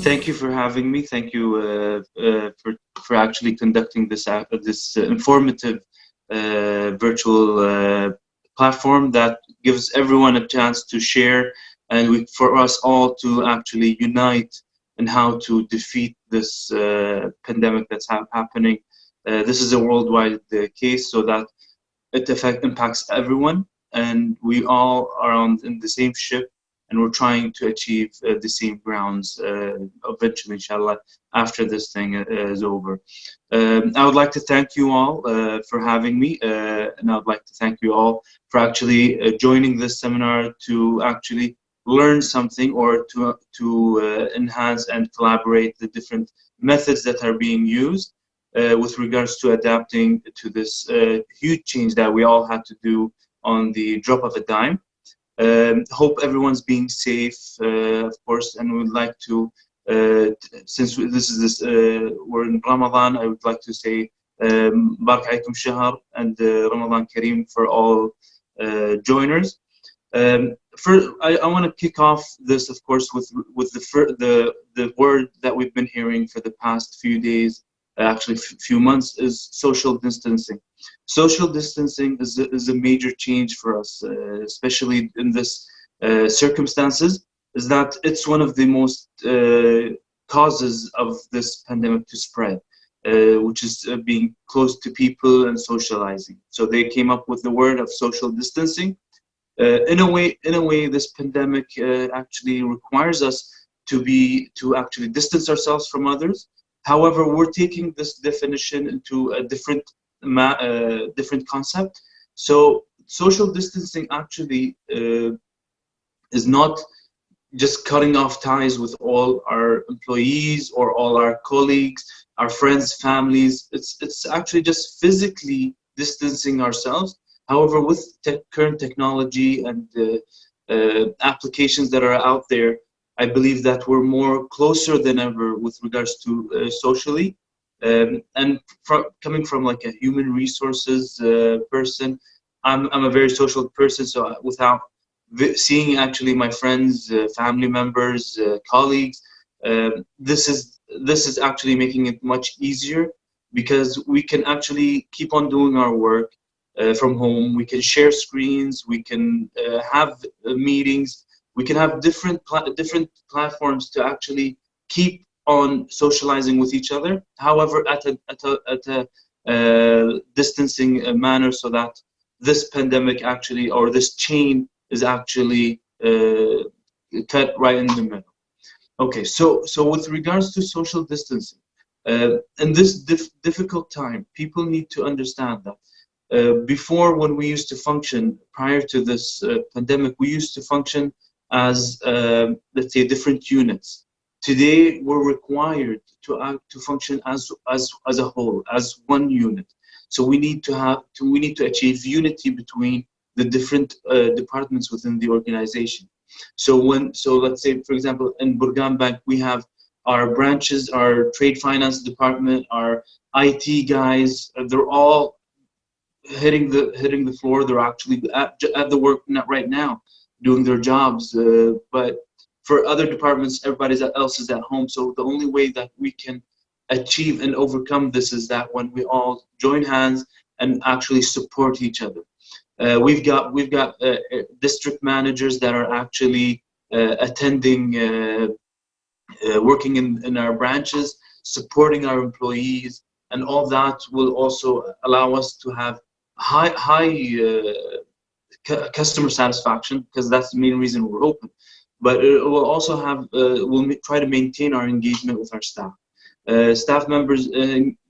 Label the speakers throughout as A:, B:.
A: Thank you for having me. Thank you for actually conducting this informative virtual platform that gives everyone a chance to share, and for us all to actually unite in how to defeat this pandemic that's happening. This is a worldwide case, so that it impacts everyone, and we all are in the same ship, and we're trying to achieve the same grounds eventually, inshallah, after this thing is over. I would like to thank you all for having me, and I would like to thank you all for actually joining this seminar to actually learn something, or to enhance and collaborate the different methods that are being used with regards to adapting to this huge change that we all had to do on the drop of a dime. Hope everyone's being safe, of course, and we would like to, since we're in Ramadan, I would like to say Barak Alaykum Shahar and Ramadan Kareem for all joiners. I want to kick off this, of course, with the word that we've been hearing for the past few days, actually few months, is social distancing. Social distancing is a major change for us, especially in this circumstances, is that it's one of the most causes of this pandemic to spread, which is being close to people and socializing. So they came up with the word of social distancing. In a way, this pandemic actually requires us to actually distance ourselves from others. However, we're taking this definition into a different concept. So social distancing actually is not just cutting off ties with all our employees or all our colleagues, our friends, families. It's actually just physically distancing ourselves. However, with current technology and applications that are out there, I believe that we're more closer than ever with regards to socially. And coming from like a human resources person, I'm a very social person. So without seeing actually my friends, family members, colleagues, this is actually making it much easier, because we can actually keep on doing our work from home. We can share screens. We can have meetings. We can have different platforms to actually keep on socializing with each other. However, at a distancing manner, so that this pandemic actually, or this chain, is actually cut right in the middle. Okay, so with regards to social distancing, in this difficult time, people need to understand that before, when we used to function prior to this pandemic, we used to function as let's say different units. Today we're required to function as a whole, as one unit. So we need to achieve unity between the different departments within the organization. So let's say, for example, in Burgan Bank, we have our branches, our trade finance department, our IT guys. They're all hitting the floor. They're actually at the work right now, doing their jobs, but for other departments, everybody else is at home. So the only way that we can achieve and overcome this is that when we all join hands and actually support each other. We've got district managers that are actually attending, working in our branches, supporting our employees, and all that will also allow us to have high customer satisfaction, because that's the main reason we're open. But it will also have, we'll try to maintain our engagement with our staff. Staff members,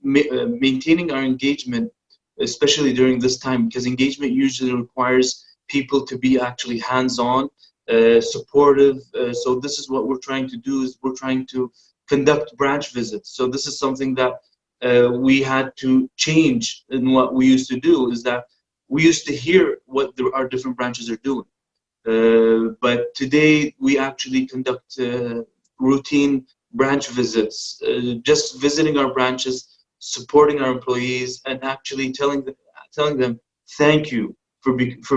A: maintaining our engagement, especially during this time, because engagement usually requires people to be actually hands-on, supportive. So this is what we're trying to do, is we're trying to conduct branch visits. So this is something that we had to change in what we used to do, is that we used to hear what our different branches are doing. But today we actually conduct routine branch visits, just visiting our branches, supporting our employees, and actually telling them thank you for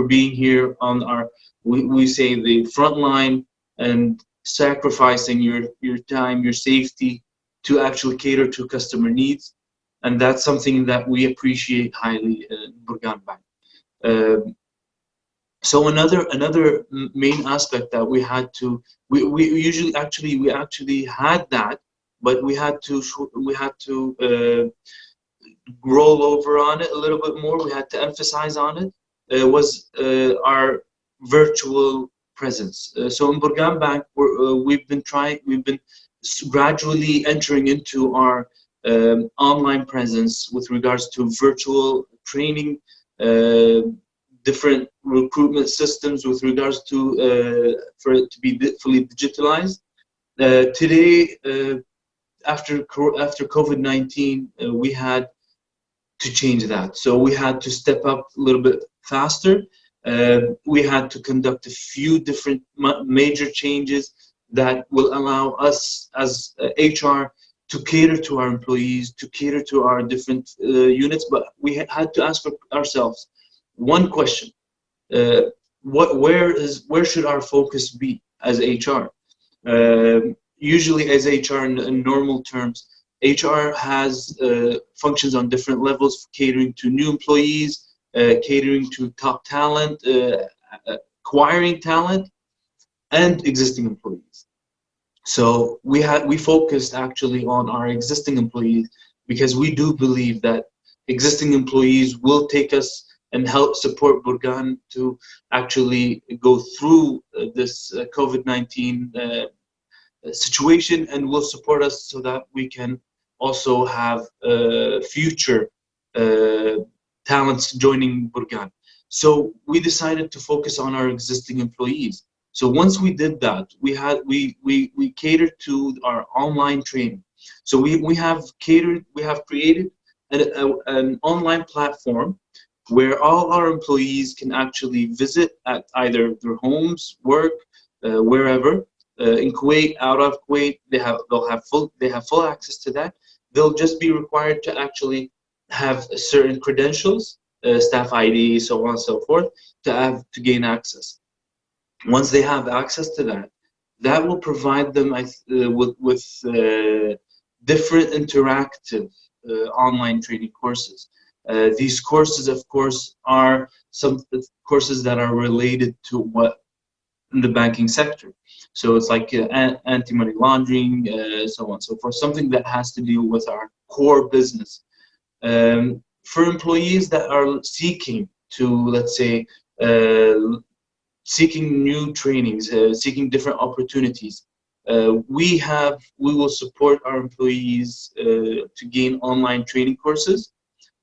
A: being here on our, we say, the front line, and sacrificing your time, your safety to actually cater to customer needs, and that's something that we appreciate highly in Burgan Bank. Um, so another main aspect that we had to we usually actually we actually had that, but we had to roll over on it a little bit more. We had to emphasize on it. Was our virtual presence. So in Burgan Bank, we've been gradually entering into our online presence with regards to virtual training, uh, different recruitment systems with regards to for it to be fully digitalized. Today, after COVID-19, we had to change that. So we had to step up a little bit faster. We had to conduct a few different major changes that will allow us as HR to cater to our employees, to cater to our different units. But we had to ask ourselves one question: uh, where should our focus be as HR? Usually, as HR in normal terms, HR has functions on different levels, catering to new employees, catering to top talent, acquiring talent, and existing employees. So we focused actually on our existing employees because we do believe that existing employees will take us and help support Burgan to actually go through this COVID-19 situation, and will support us so that we can also have future uh, talents joining Burgan. So we decided to focus on our existing employees. So once we did that, we catered to our online training. So we have created an online platform where all our employees can actually visit at either their homes, work, wherever. In Kuwait, out of Kuwait, they have full access to that. They'll just be required to actually have certain credentials, staff ID, so on and so forth, to gain access. Once they have access to that, that will provide them with different interactive online training courses. These courses, of course, are some courses that are related to what in the banking sector. So it's like anti-money laundering, so on and so forth, something that has to do with our core business. For employees that are seeking to, let's say, seeking new trainings, seeking different opportunities, we will support our employees to gain online training courses.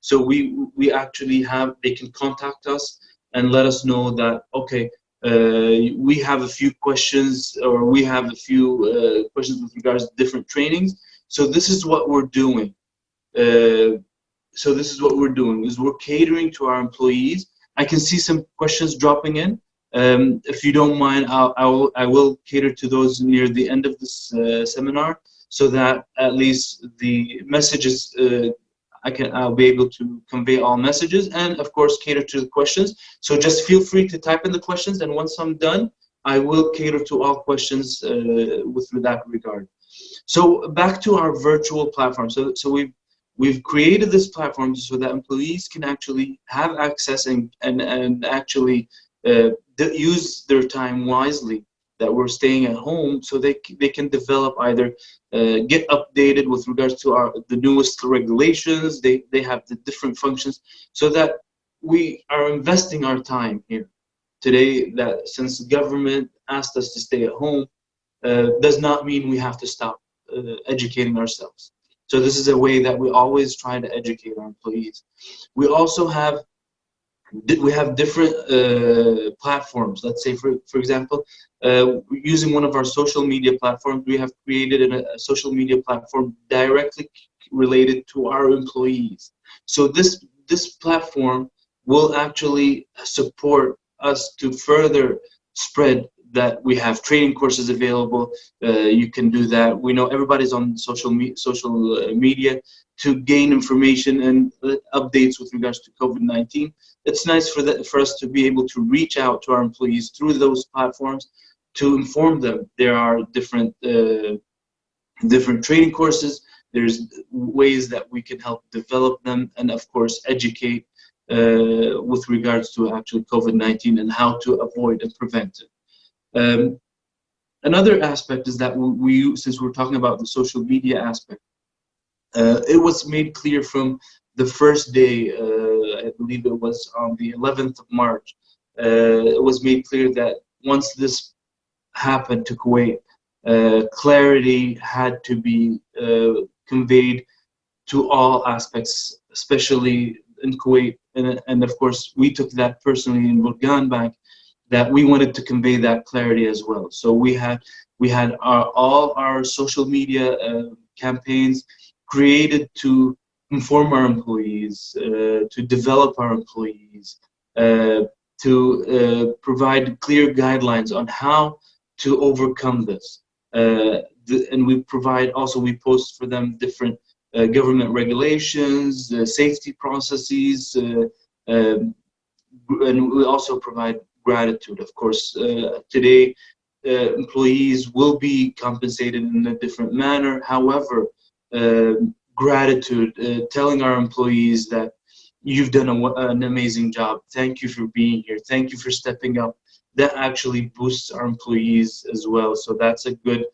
A: So we actually they can contact us and let us know that, okay, we have a few questions, or we have a few questions with regards to different trainings. So this is what we're doing. Is we're catering to our employees. I can see some questions dropping in. If you don't mind, I will cater to those near the end of this seminar, so that at least the messages I'll be able to convey all messages, and of course cater to the questions. So just feel free to type in the questions, and once I'm done, I will cater to all questions with that regard. So back to our virtual platform. So we've created this platform so that employees can actually have access and actually use their time wisely, that we're staying at home, so they can develop, either get updated with regards to the newest regulations. They have the different functions, so that we are investing our time here today. That since the government asked us to stay at home, does not mean we have to stop educating ourselves. So this is a way that we always try to educate our employees. We also have different platforms. Let's say, for example, using one of our social media platforms, we have created a social media platform directly related to our employees. So this platform will actually support us to further spread that we have training courses available. You can do that. We know everybody's on social media to gain information and updates with regards to COVID-19. It's nice for us to be able to reach out to our employees through those platforms to inform them. There are different training courses. There's ways that we can help develop them, and of course educate with regards to actually COVID-19 and how to avoid and prevent it. Another aspect is that since we're talking about the social media aspect, it was made clear from the first day, I believe it was on the 11th of March, it was made clear that once this happened to Kuwait, clarity had to be conveyed to all aspects, especially in Kuwait. And of course, we took that personally in Burgan Bank, that we wanted to convey that clarity as well. So we had all our social media campaigns created to inform our employees, to develop our employees, to provide clear guidelines on how to overcome this. And we post for them different government regulations, safety processes, and we also provide gratitude. Of course, today employees will be compensated in a different manner. However, gratitude, telling our employees that you've done an amazing job. Thank you for being here. Thank you for stepping up. That actually boosts our employees as well. So that's a good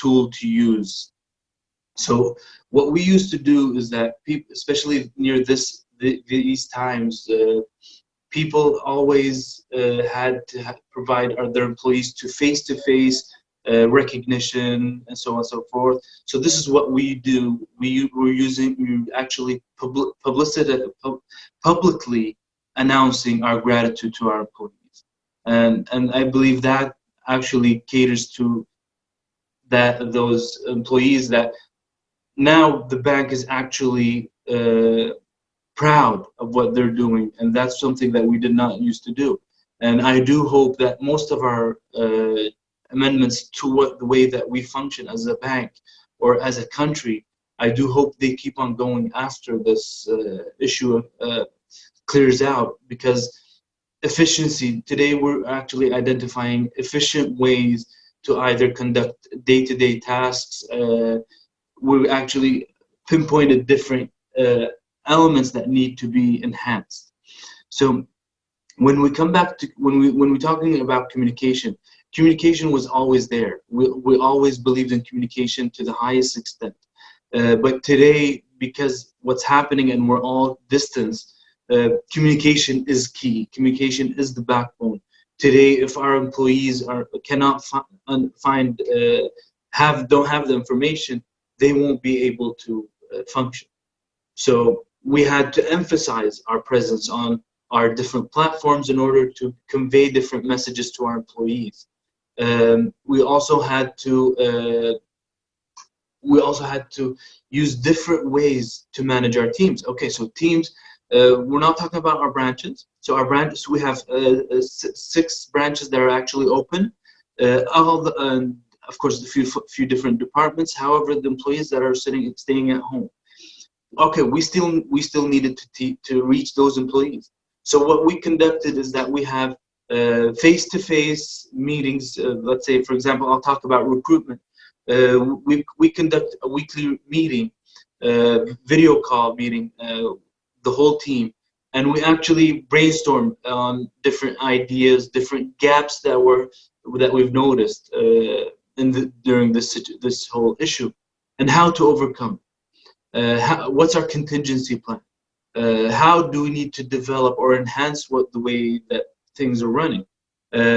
A: tool to use. So what we used to do is that people, especially near these times, people always had to provide their employees to face-to-face recognition and so on and so forth. So this is what we do. We actually publicly announcing our gratitude to our employees, and I believe that actually caters to those employees that now the bank is actually proud of what they're doing, and that's something that we did not used to do. And I do hope that most of our amendments to the way that we function as a bank or as a country, I do hope they keep on going after this issue clears out, because efficiency, today we're actually identifying efficient ways to either conduct day-to-day tasks. We actually pinpointed different elements that need to be enhanced. So when we come back to when we're talking about communication was always there. We always believed in communication to the highest extent. But today, because what's happening and we're all distanced, communication is key. Communication is the backbone. Today, if our employees cannot don't have the information, they won't be able to function. So we had to emphasize our presence on our different platforms in order to convey different messages to our employees. We also had to use different ways to manage our teams. Okay, so teams, we're not talking about our branches. So our branches, we have 6 branches that are actually open. Of course, a few different departments. However, the employees that are staying at home. Okay, we still needed to reach those employees. So what we conducted is that we have face-to-face meetings. Let's say, for example, I'll talk about recruitment. We conduct a weekly meeting, video call meeting, the whole team, and we actually brainstorm on different ideas, different gaps that we've noticed during this whole issue, and how to overcome. What's our contingency plan? How do we need to develop or enhance the way that things are running?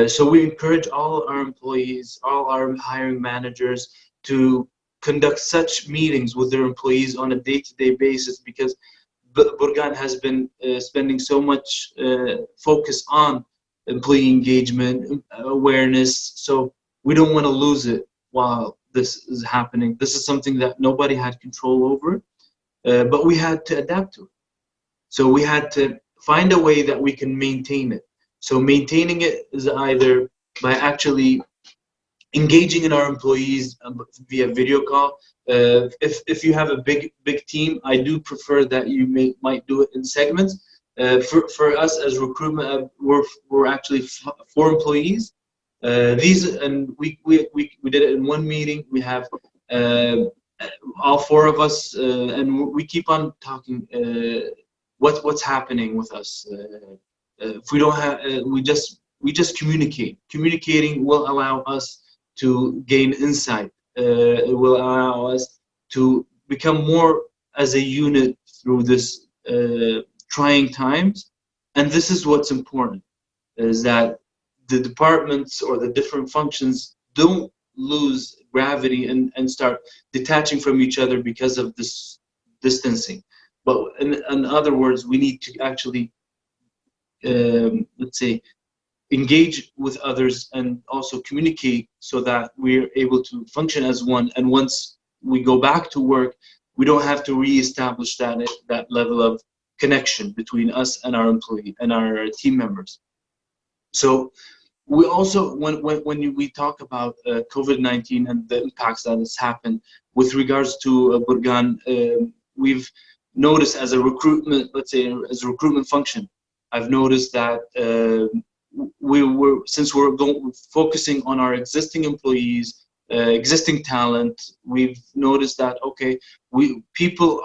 A: So we encourage all our employees, all our hiring managers to conduct such meetings with their employees on a day-to-day basis, because Burgan has been spending so much focus on employee engagement, awareness, so we don't want to lose it while this is happening. This is something that nobody had control over, but we had to adapt to it. So we had to find a way that we can maintain it. So maintaining it is either by actually engaging in our employees via video call. If you have a big team, I do prefer that you might do it in segments. For us as recruitment, we're actually 4 employees. We did it in one meeting. We have all four of us, and we keep on talking what's happening with us. If we don't have, we just communicate. Communicating will allow us to gain insight. It will allow us to become more as a unit through this trying times. And this is what's important, is that the departments or the different functions don't lose gravity and start detaching from each other because of this distancing. But in other words, we need to actually, let's say, engage with others and also communicate so that we're able to function as one. And once we go back to work, we don't have to reestablish that level of connection between us and our employee and our team members. So we also, when we talk about COVID-19 and the impacts that has happened with regards to Burgan, we've noticed as a recruitment, let's say as a recruitment function, I've noticed that since we're focusing on our existing employees, existing talent, we've noticed that okay, people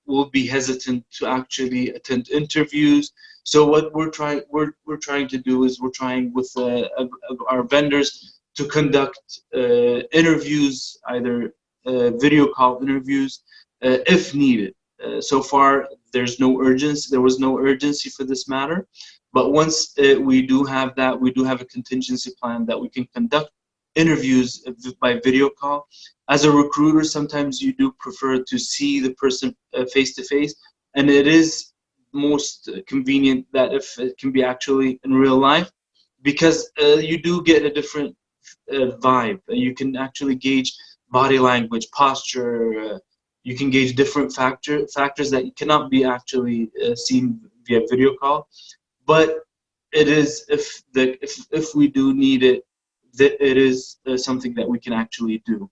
A: will be hesitant to actually attend interviews. So what we're trying to do is we're trying with our vendors to conduct interviews, either video call interviews, if needed. So far, there was no urgency for this matter. But once we do have that, we do have a contingency plan that we can conduct interviews by video call. As a recruiter, sometimes you do prefer to see the person face to face, and it is most convenient that if it can be actually in real life, because you do get a different vibe. You can actually gauge body language, posture. You can gauge different factors that cannot be actually seen via video call. But it is, if we do need it, it is something that we can actually do.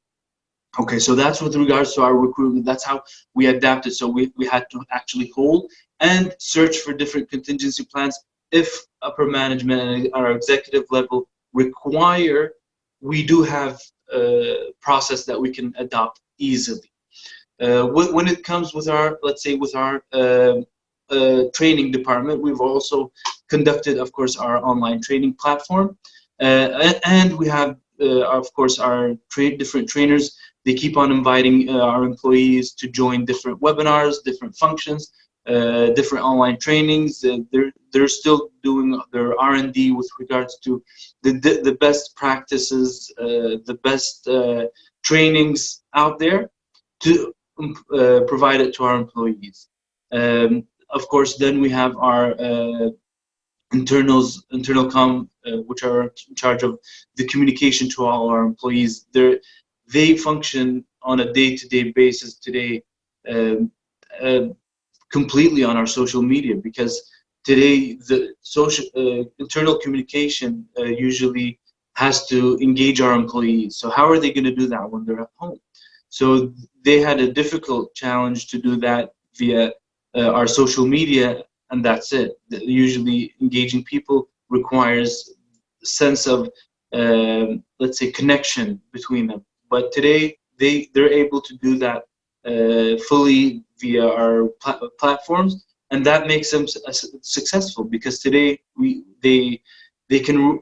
A: Okay, so that's with regards to our recruitment. That's how we adapted. So we had to actually hold and search for different contingency plans. If upper management and our executive level require, we do have a process that we can adopt easily. When it comes with our, let's say, with our training department, we've also conducted, of course, our online training platform, and we have, of course, our different trainers. They keep on inviting our employees to join different webinars, different functions, different online trainings. They're still doing their R&D with regards to the best practices, the best trainings out there to provide it to our employees. Of course, then we have our internal com, which are in charge of the communication to all our employees. They function on a day-to-day basis today, completely on our social media, because today the social internal communication usually has to engage our employees. So how are they going to do that when they're at home? So they had a difficult challenge to do that via our social media, and that's it. Usually engaging people requires a sense of, let's say, connection between them. But today they're able to do that fully via our platforms, and that makes them successful, because today they can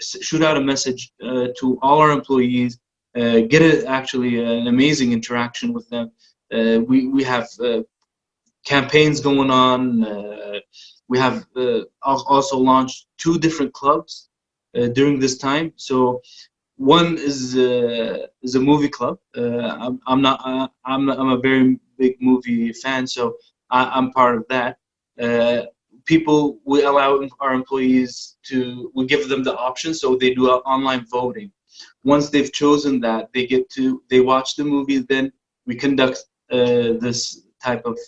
A: shoot out a message to all our employees, get actually an amazing interaction with them. We have campaigns going on. We have also launched 2 different clubs during this time. So one is a movie club. I'm a very big movie fan, so I'm part of that. We allow our employees we give them the option, so they do online voting. Once they've chosen that, they watch the movie. Then we conduct this type of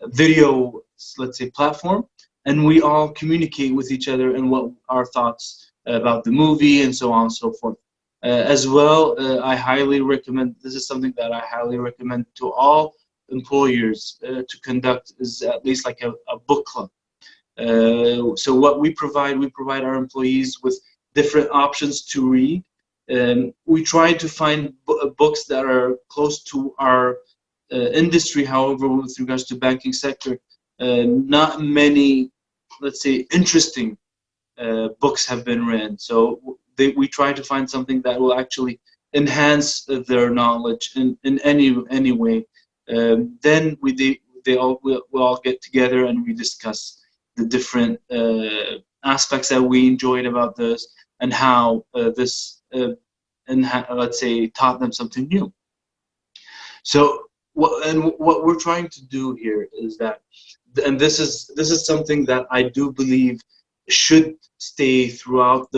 A: video, let's say, platform, and we all communicate with each other and what our thoughts about the movie and so on and so forth. As well, I highly recommend, this is something that I highly recommend to all employers to conduct, is at least like a book club. So what we provide our employees with different options to read. We try to find books that are close to our industry. However, with regards to banking sector, not many, let's say, interesting books have been written. So we try to find something that will actually enhance their knowledge in any way. Then we'll all get together and we discuss the different aspects that we enjoyed about this, and how this let's say taught them something new. So what we're trying to do here is that, and this is something that I do believe should stay throughout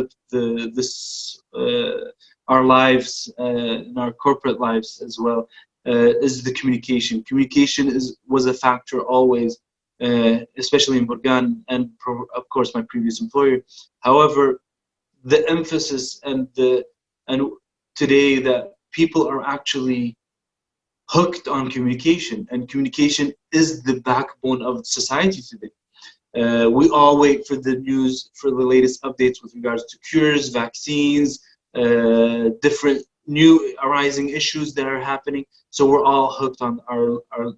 A: our lives, in our corporate lives as well, is the communication. Communication was a factor always, especially in Burgan and of course my previous employer. However, the emphasis and today that people are actually hooked on communication, and communication is the backbone of society today. We all wait for the news, for the latest updates with regards to cures, vaccines, different new arising issues that are happening. So we're all hooked on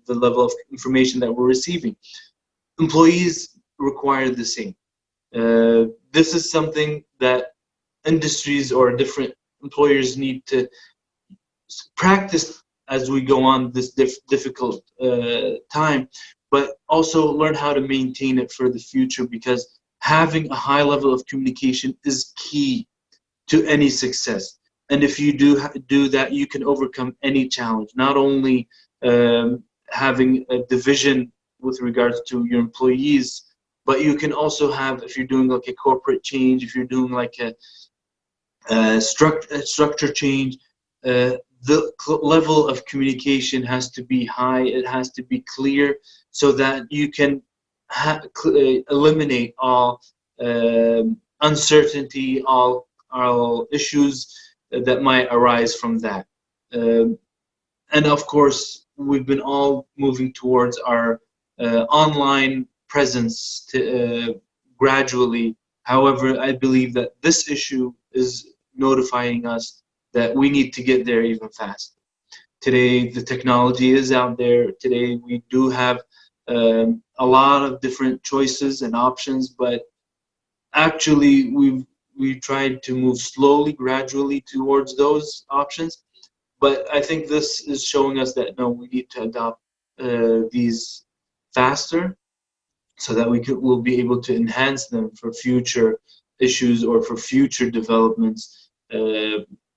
A: the level of information that we're receiving. Employees require the same. This is something that industries or different employers need to practice as we go on this difficult time, but also learn how to maintain it for the future, because having a high level of communication is key to any success. And if you do that, you can overcome any challenge. Not only having a division with regards to your employees, but you can also have, if you're doing like a corporate change, if you're doing like a structure change, the level of communication has to be high. It has to be clear, so that you can eliminate all uncertainty, all issues that might arise from that. And of course, we've been all moving towards our online presence gradually. However, I believe that this issue is notifying us that we need to get there even faster. Today, the technology is out there. Today, we do have a lot of different choices and options, but actually, we've tried to move slowly, gradually towards those options. But I think this is showing us that no, we need to adopt these faster, so that we'll be able to enhance them for future issues or for future developments,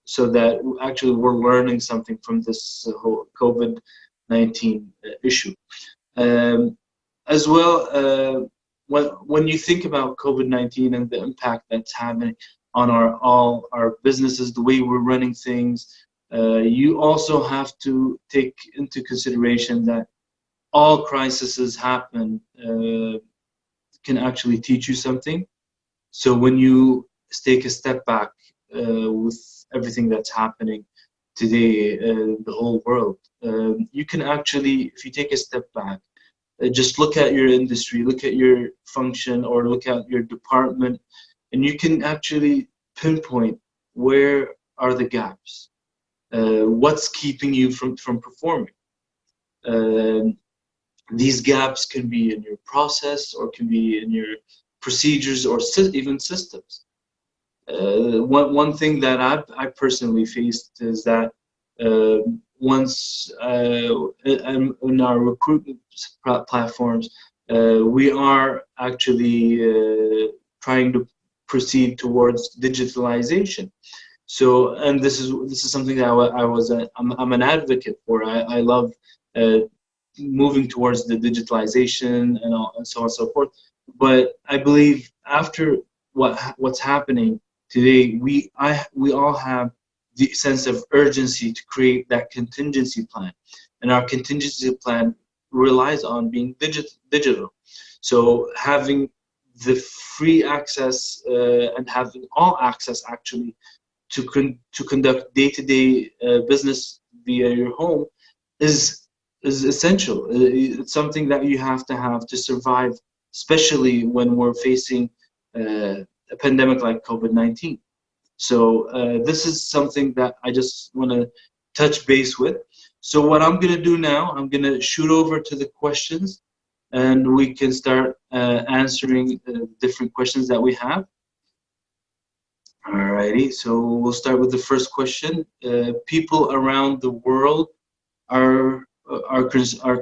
A: so that actually we're learning something from this whole COVID-19 issue. As well, when you think about COVID-19 and the impact that's having on all our businesses, the way we're running things, you also have to take into consideration that all crises happen can actually teach you something. So when you take a step back with everything that's happening today, the whole world, you can actually, if you take a step back, just look at your industry, look at your function, or look at your department, and you can actually pinpoint where are the gaps, what's keeping you from performing. These gaps can be in your process, or can be in your procedures, or even systems. One thing that I personally faced is that once in our recruitment platforms, we are actually trying to proceed towards digitalization. So, and this is something that I'm an advocate for. I love moving towards the digitalization and so on and so forth. But I believe after what's happening today, we all have the sense of urgency to create that contingency plan, and our contingency plan relies on being digital. So having the free access and having all access actually to conduct day-to-day business via your home is essential. It's something that you have to survive, especially when we're facing a pandemic like COVID-19. So this is something that I just want to touch base with. So what I'm going to do now, I'm going to shoot over to the questions, and we can start answering different questions that we have. Alrighty, so we'll start with the first question. People around the world are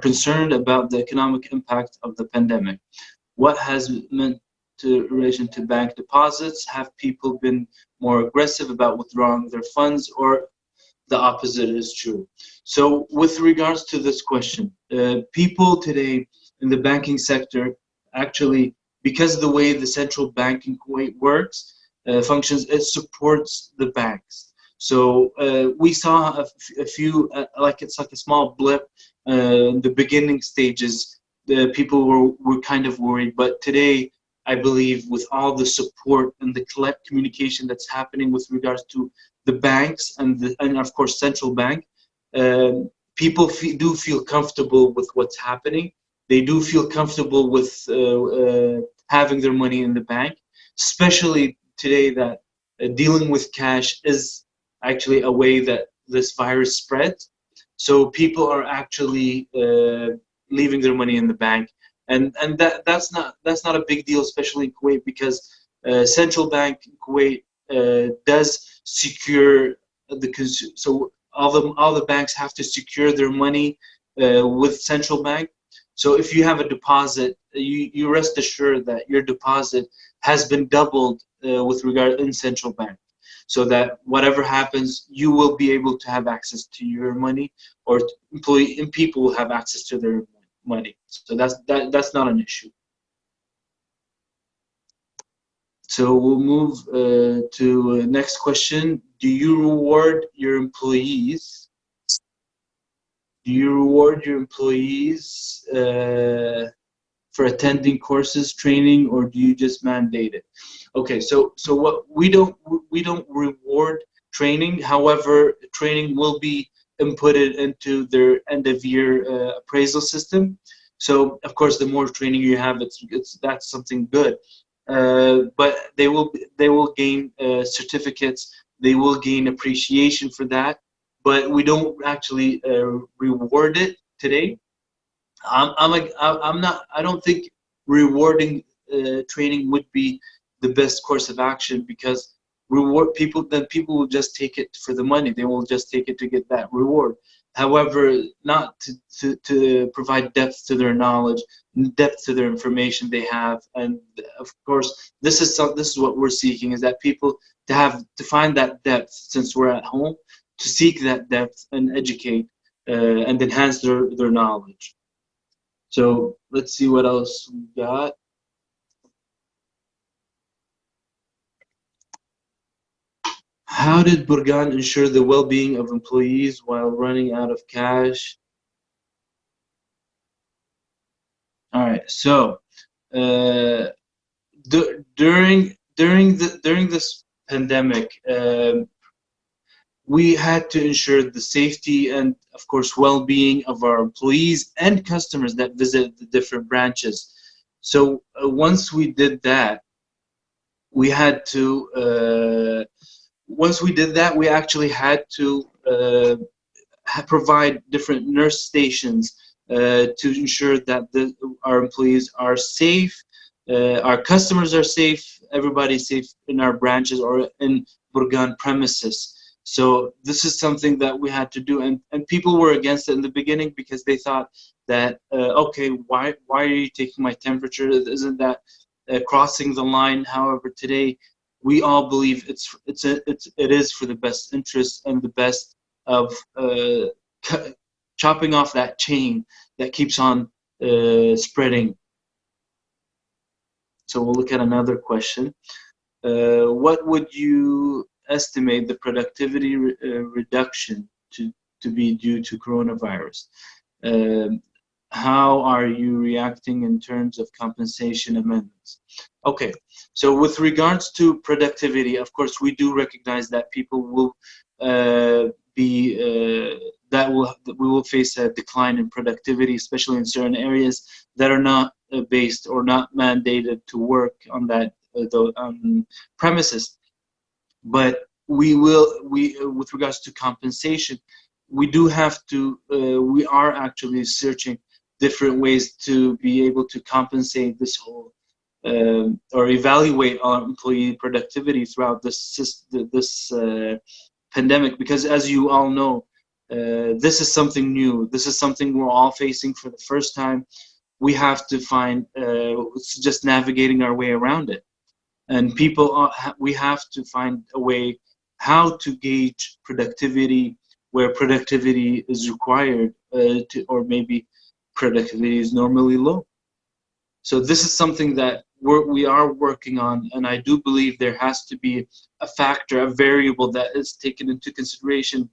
A: concerned about the economic impact of the pandemic. What has meant to relation to bank deposits? Have people been more aggressive about withdrawing their funds, or the opposite is true? So with regards to this question, people today in the banking sector, actually, because of the way the central bank in Kuwait works, functions, it supports the banks. So we saw a few, like it's like a small blip, the beginning stages. The people were kind of worried, but today I believe with all the support and the communication that's happening with regards to the banks and of course central bank, people do feel comfortable with what's happening. They do feel comfortable with having their money in the bank, especially today that dealing with cash is actually a way that this virus spreads. So people are actually leaving their money in the bank, and that's not a big deal, especially in Kuwait, because central bank in Kuwait does secure so all the banks have to secure their money with central bank. So if you have a deposit, you rest assured that your deposit has been doubled with regard in central bank, so that whatever happens, you will be able to have access to your money, or people will have access to their money. So that's not an issue. So we'll move to next question. Do you reward your employees? Do you reward your employees for attending courses, training, or do you just mandate it? Okay, so what we don't reward training. However, training will be inputted into their end of year appraisal system. So of course, the more training you have, that's something good. But they will gain certificates. They will gain appreciation for that. But we don't actually reward it today. I'm not. I don't think rewarding training would be the best course of action, because reward people, then people will just take it for the money. They will just take it to get that reward. However, not to provide depth to their knowledge, depth to their information they have, and of course, this is what we're seeking, is that people to find that depth, since we're at home, to seek that depth and educate and enhance their knowledge. So let's see what else we got. How did Burgan ensure the well-being of employees while running out of cash? All right. So during this pandemic, we had to ensure the safety and, of course, well-being of our employees and customers that visit the different branches. So once we did that, we had to. Once we did that, we actually had to provide different nurse stations to ensure that our employees are safe, our customers are safe, everybody's safe in our branches or in Burgan premises. So this is something that we had to do, and people were against it in the beginning, because they thought that okay, why are you taking my temperature? Isn't that crossing the line? However, today we all believe it is for the best interest and the best of chopping off that chain that keeps on spreading. So we'll look at another question. What would you estimate the productivity reduction to be due to coronavirus? How are you reacting in terms of compensation amendments? Okay, so with regards to productivity, of course, we do recognize that people will we will face a decline in productivity, especially in certain areas that are not based or not mandated to work on that premises. But with regards to compensation, we do have to, we are actually searching different ways to be able to compensate this whole or evaluate our employee productivity throughout this pandemic, because as you all know, this is something new. This is something we're all facing for the first time. We have to find, it's just navigating our way around it. And people are, we have to find a way how to gauge productivity where productivity is required, or maybe productivity is normally low. So this is something that we are working on, and I do believe there has to be a factor, a variable that is taken into consideration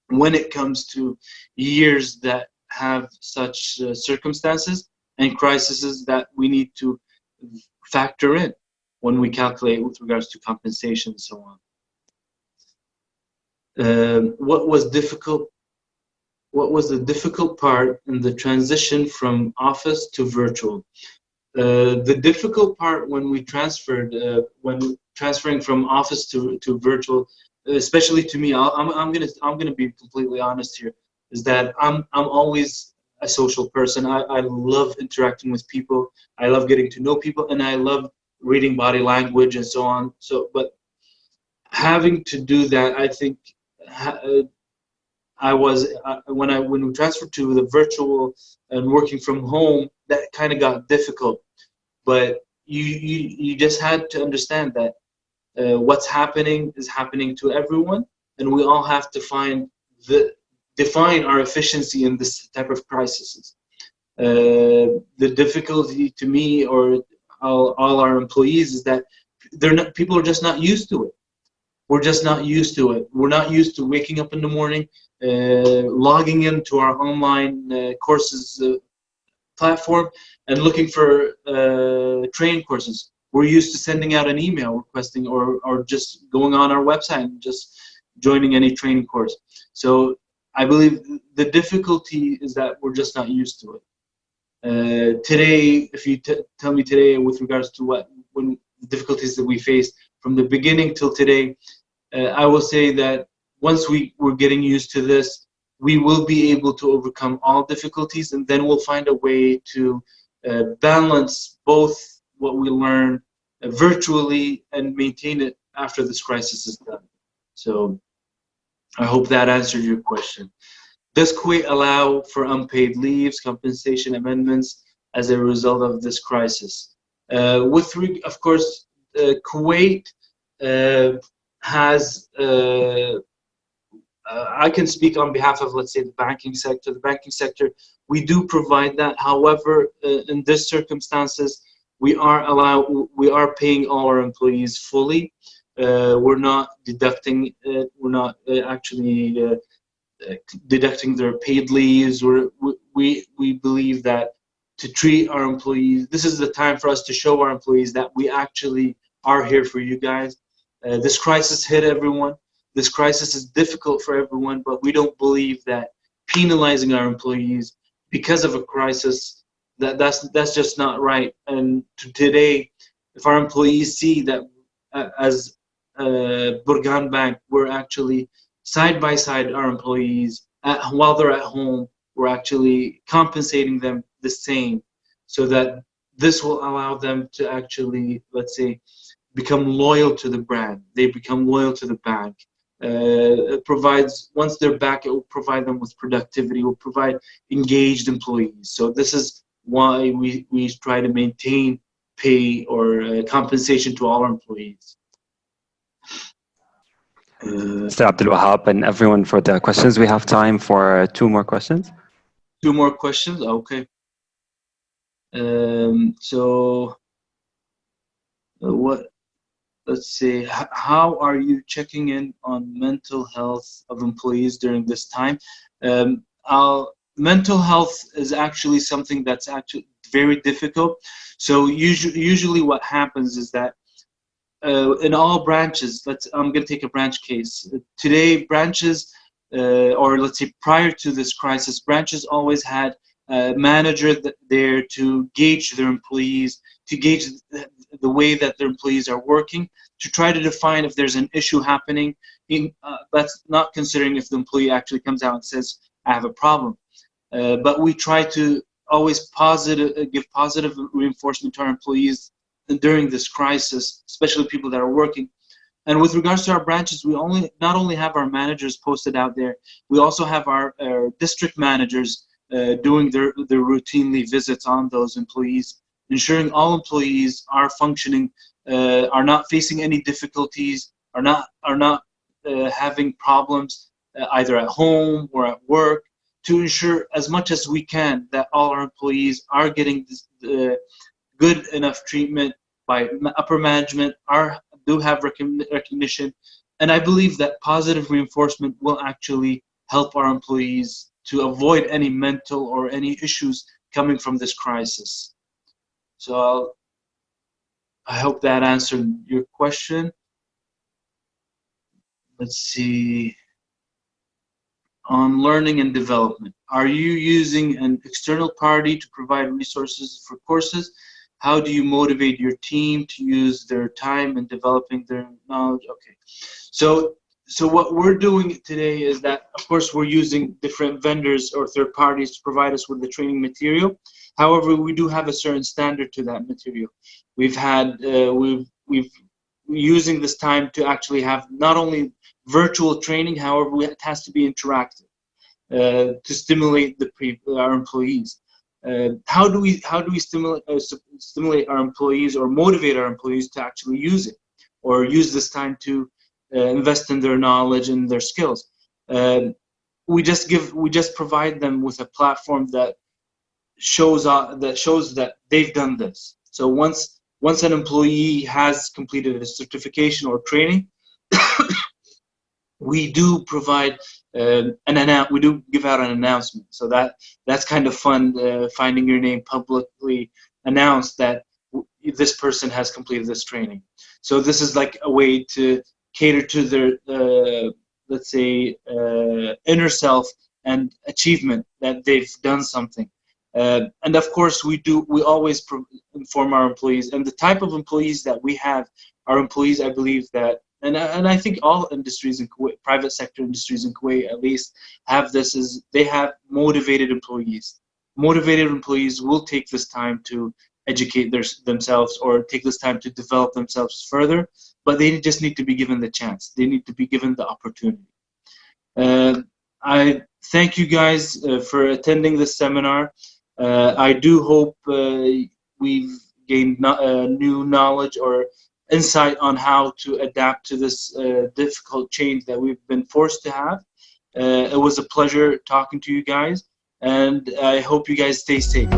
A: when it comes to years that have such circumstances and crises that we need to factor in when we calculate with regards to compensation and so on. What was difficult? What was the difficult part in the transition from office to virtual? The difficult part when we transferred, when transferring from office to virtual, especially to me, I'm gonna be completely honest here, is that I'm always a social person. I love interacting with people. I love getting to know people, and I love reading body language and so on. So, but having to do that, I think I was when we transferred to the virtual and working from home, that kind of got difficult. But you just had to understand that what's happening is happening to everyone, and we all have to define our efficiency in this type of crises. The difficulty to me or all our employees is that people are just not used to it. We're just not used to it. We're not used to waking up in the morning, logging into our online courses platform and looking for training courses. We're used to sending out an email requesting, or just going on our website and just joining any training course. So I believe the difficulty is that we're just not used to it. Today, if you tell me today with regards to when the difficulties that we faced from the beginning till today, I will say that once we're getting used to this, we will be able to overcome all difficulties, and then we'll find a way to balance both what we learn virtually and maintain it after this crisis is done. So I hope that answered your question. Does Kuwait allow for unpaid leaves, compensation amendments as a result of this crisis? Of course, Kuwait has I can speak on behalf of, let's say, the banking sector. The banking sector, we do provide that. However, in this circumstances, we are paying all our employees fully. We're not deducting. We're not actually deducting their paid leaves. We believe that to treat our employees, this is the time for us to show our employees that we actually are here for you guys. This crisis hit everyone. This crisis is difficult for everyone, but we don't believe that penalizing our employees because of a crisis, that's just not right. And today, if our employees see that as Burgan Bank, we're actually side by side our employees while they're at home, we're actually compensating them the same, so that this will allow them to actually, let's say, become loyal to the brand. They become loyal to the bank. It provides, once they're back, it will provide them with productivity, it will provide engaged employees. So this is why we try to maintain pay or compensation to all our employees.
B: Mr. Abdulwahab and everyone for the questions. We have time for 2 more questions.
A: 2 more questions? Okay. So let's see, how are you checking in on mental health of employees during this time? Mental health is actually something that's actually very difficult. So usually what happens is that in all branches, I'm going to take a branch case. Today, branches, or let's say prior to this crisis, branches always had a manager there to gauge their employees, to gauge the way that their employees are working, to try to define if there's an issue happening. That's not considering if the employee actually comes out and says, I have a problem. But we try to always give positive reinforcement to our employees during this crisis, especially people that are working. And with regards to our branches, we not only have our managers posted out there, we also have our district managers doing their routinely visits on those employees, ensuring all employees are functioning, are not facing any difficulties, are not having problems either at home or at work, to ensure as much as we can that all our employees are getting this, good enough treatment by upper management, do have recognition. And I believe that positive reinforcement will actually help our employees to avoid any mental or any issues coming from this crisis. So I hope that answered your question. Let's see. On learning and development, are you using an external party to provide resources for courses? How do you motivate your team to use their time in developing their knowledge? Okay, so what we're doing today is that, of course, we're using different vendors or third parties to provide us with the training material. However, we do have a certain standard to that material. We've using this time to actually have not only virtual training, however, it has to be interactive to stimulate our employees. How do we stimulate our employees or motivate our employees to actually use it, or use this time to invest in their knowledge and their skills? We just provide them with a platform that shows that they've done this. So once an employee has completed a certification or training, we do provide we do give out an announcement. So that's kind of fun, finding your name publicly announced that this person has completed this training. So this is like a way to cater to their let's say inner self and achievement that they've done something. And of course, we always inform our employees, and the type of employees that we have are employees, I believe that, and I think all industries in Kuwait, private sector industries in Kuwait at least, have this, is they have motivated employees. Motivated employees will take this time to educate themselves or take this time to develop themselves further, but they just need to be given the chance. They need to be given the opportunity. I thank you guys for attending this seminar. I do hope we've gained new knowledge or insight on how to adapt to this difficult change that we've been forced to have. It was a pleasure talking to you guys, and I hope you guys stay safe.